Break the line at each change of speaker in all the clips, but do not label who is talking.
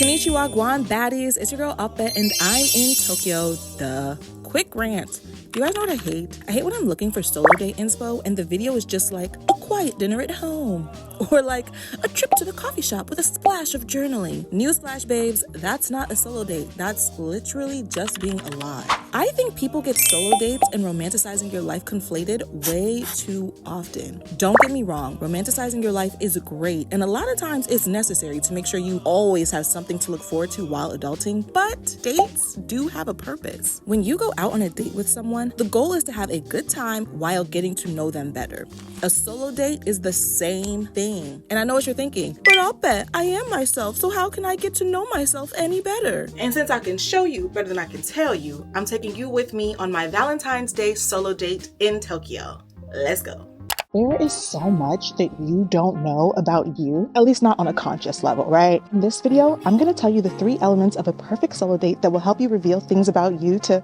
Konnichiwa, Guan baddies. It's your girl aw-peh, and I'm in Tokyo. Duh. Quick rant. Do you guys know what I hate? I hate when I'm looking for solo date inspo and the video is just like a quiet dinner at home. Or like a trip to the coffee shop with a splash of journaling. Newsflash, babes, that's not a solo date. That's literally just being alive. I think people get solo dates and romanticizing your life conflated way too often. Don't get me wrong, romanticizing your life is great, and a lot of times it's necessary to make sure you always have something to look forward to while adulting, but dates do have a purpose. When you go out on a date with someone, the goal is to have a good time while getting to know them better. A solo date is the same thing. And I know what you're thinking, but aw-peh, I am myself, so how can I get to know myself any better?
And since I can show you better than I can tell you, I'm taking you with me on my Valentine's Day solo date in Tokyo. Let's go.
There is so much that you don't know about you, at least not on a conscious level, right? In this video, I'm going to tell you the 3 elements of a perfect solo date that will help you reveal things about you to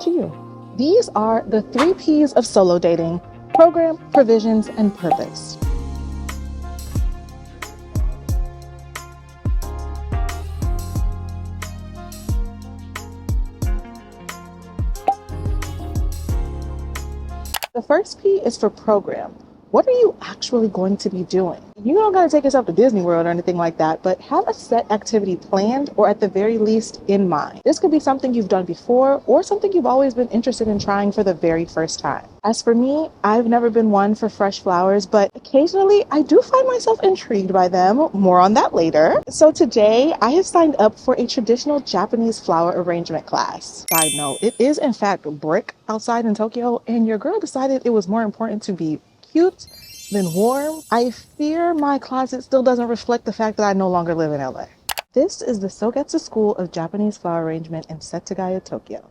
you. These are the 3 P's of solo dating: program, provisions, and purpose. The first P is for program. What are you actually going to be doing? You don't got to take yourself to Disney World or anything like that, but have a set activity planned or at the very least in mind. This could be something you've done before or something you've always been interested in trying for the very first time. As for me, I've never been one for fresh flowers, but occasionally I do find myself intrigued by them. More on that later. So today I have signed up for a traditional Japanese flower arrangement class. Side note, it is in fact brick outside in Tokyo, and your girl decided it was more important to be cute than warm. I fear my closet still doesn't reflect the fact that I no longer live in LA. This is the Sogetsu School of Japanese Flower Arrangement in Setagaya, Tokyo.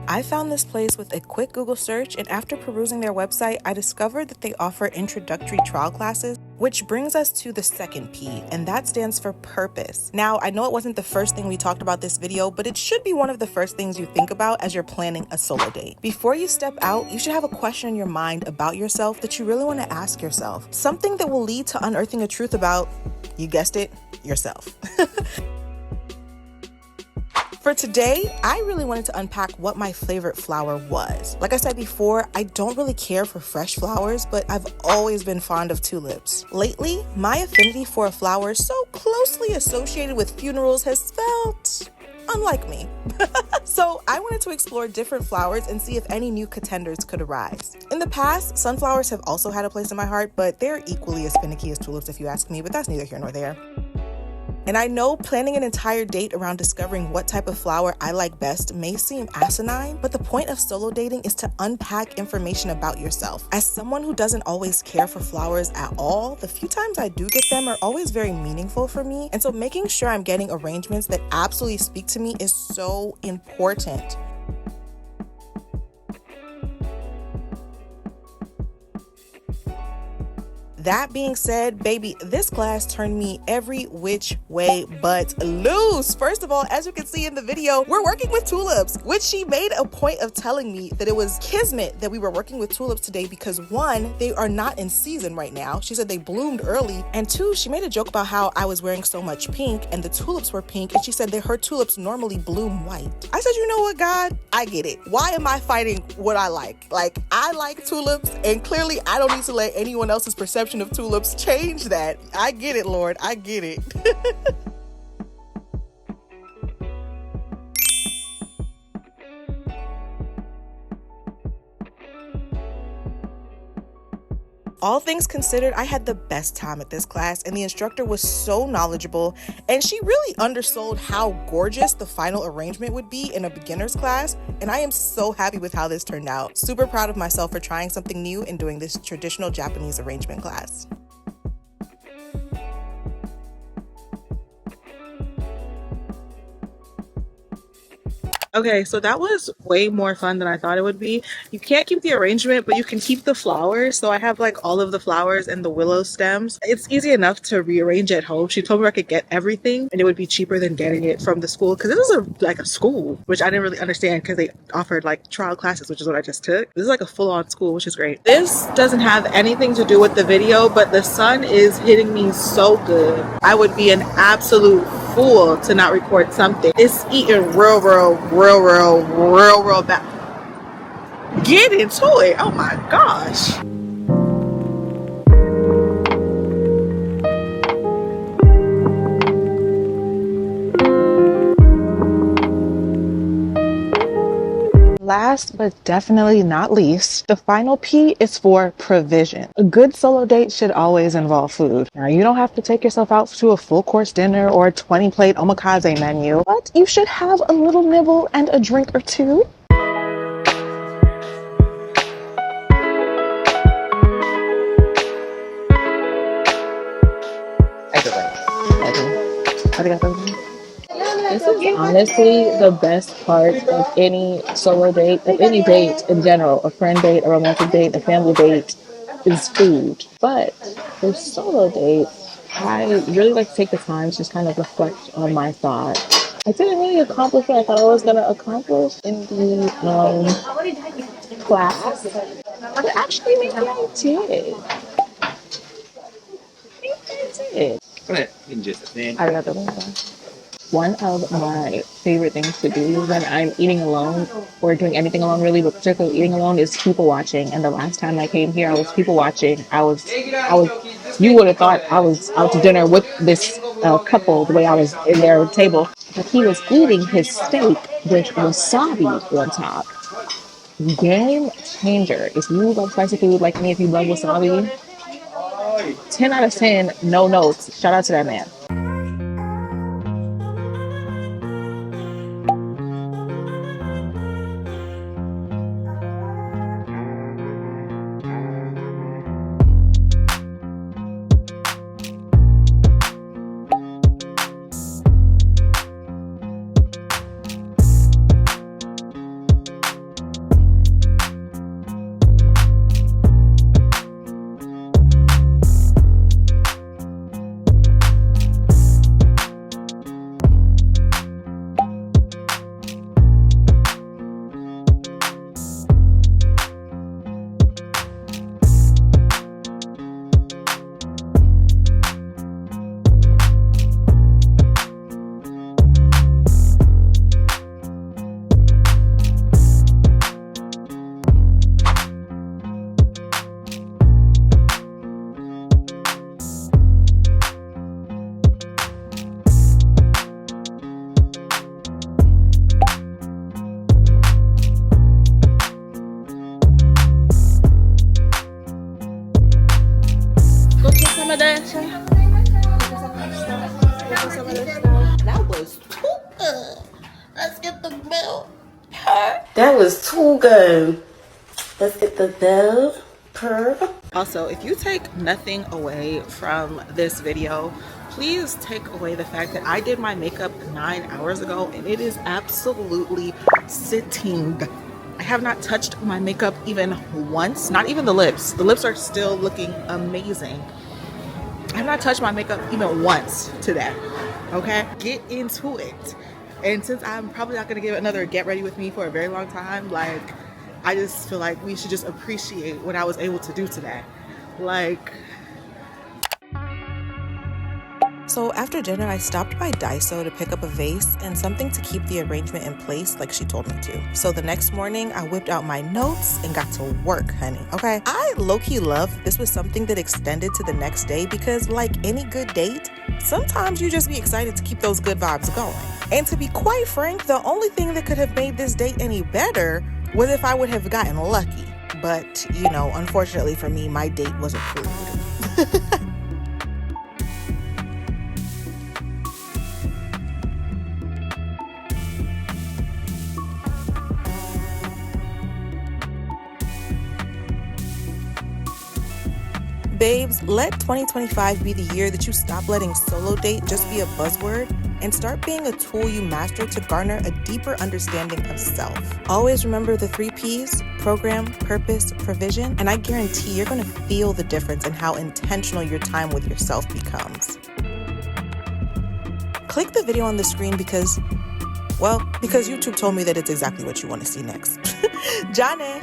I found this place with a quick Google search, and after perusing their website, I discovered that they offer introductory trial classes, which brings us to the second P, and that stands for purpose. Now, I know it wasn't the first thing we talked about this video, but it should be one of the first things you think about as you're planning a solo date. Before you step out, you should have a question in your mind about yourself that you really want to ask yourself. Something that will lead to unearthing a truth about, you guessed it, yourself. For today, I really wanted to unpack what my favorite flower was. Like I said before, I don't really care for fresh flowers, but I've always been fond of tulips. Lately, my affinity for a flower so closely associated with funerals has felt unlike me. So I wanted to explore different flowers and see if any new contenders could arise. In the past, sunflowers have also had a place in my heart, but they're equally as finicky as tulips if you ask me, but that's neither here nor there. And I know planning an entire date around discovering what type of flower I like best may seem asinine, but the point of solo dating is to unpack information about yourself. As someone who doesn't always care for flowers at all, the few times I do get them are always very meaningful for me, and so making sure I'm getting arrangements that absolutely speak to me is so important. That being said, baby, this class turned me every which way but loose. First of all, as you can see in the video, we're working with tulips, which she made a point of telling me that it was kismet that we were working with tulips today because 1, they are not in season right now. She said they bloomed early. And 2, she made a joke about how I was wearing so much pink and the tulips were pink. And she said that her tulips normally bloom white. I said, you know what, God? I get it. Why am I fighting what I like? Like, I like tulips, and clearly I don't need to let anyone else's perception of tulips change that. I get it, Lord. I get it. All things considered, I had the best time at this class, and the instructor was so knowledgeable, and she really undersold how gorgeous the final arrangement would be in a beginner's class, and I am so happy with how this turned out. Super proud of myself for trying something new and doing this traditional Japanese arrangement class.
Okay, so that was way more fun than I thought it would be. You can't keep the arrangement, but you can keep the flowers. So I have like all of the flowers and the willow stems. It's easy enough to rearrange at home. She told me I could get everything and it would be cheaper than getting it from the school. Because this is like a school, which I didn't really understand because they offered like trial classes, which is what I just took. This is like a full-on school, which is great. This doesn't have anything to do with the video, but the sun is hitting me so good. I would be an absolute fool to not record something. It's eating real bad. Get into it. Oh my gosh.
Last but definitely not least, the final P is for provision. A good solo date should always involve food. Now, you don't have to take yourself out to a full course dinner or a 20-plate omakase menu, but you should have a little nibble and a drink or two. This is honestly the best part of any solo date, of any date in general, a friend date, a romantic date, a family date, is food. But for solo dates, I really like to take the time to just kind of reflect on my thoughts. I didn't really accomplish what I thought I was going to accomplish in the class, but actually maybe I did. One of my favorite things to do when I'm eating alone or doing anything alone, really, but particularly eating alone, is people watching. And the last time I came here, I was people watching. You would have thought I was out to dinner with this couple the way I was in their table. But he was eating his steak with wasabi on top. Game changer. If you love spicy food like me, if you love wasabi, 10 out of 10, no notes. Shout out to that man.
That was too good. Let's get the bill. That was too good. Let's get the bill.
Also, if you take nothing away from this video, please take away the fact that I did my makeup 9 hours ago and it is absolutely sitting. I have not touched my makeup even once, not even the lips. The lips are still looking amazing. I have not touched my makeup even once today. Okay, get into it. And since I'm probably not gonna give another get ready with me for a very long time, like, I just feel like we should just appreciate what I was able to do today. Like,
So after dinner, I stopped by Daiso to pick up a vase and something to keep the arrangement in place like she told me to. So the next morning, I whipped out my notes and got to work, honey, okay? I low-key love this was something that extended to the next day because like any good date, sometimes you just be excited to keep those good vibes going. And to be quite frank, the only thing that could have made this date any better was if I would have gotten lucky. But, you know, unfortunately for me, my date was approved. Babes, let 2025 be the year that you stop letting solo date just be a buzzword and start being a tool you master to garner a deeper understanding of self. Always remember the 3 Ps: program, purpose, provision, and I guarantee you're going to feel the difference in how intentional your time with yourself becomes. Click the video on the screen because YouTube told me that it's exactly what you want to see next. Johnny!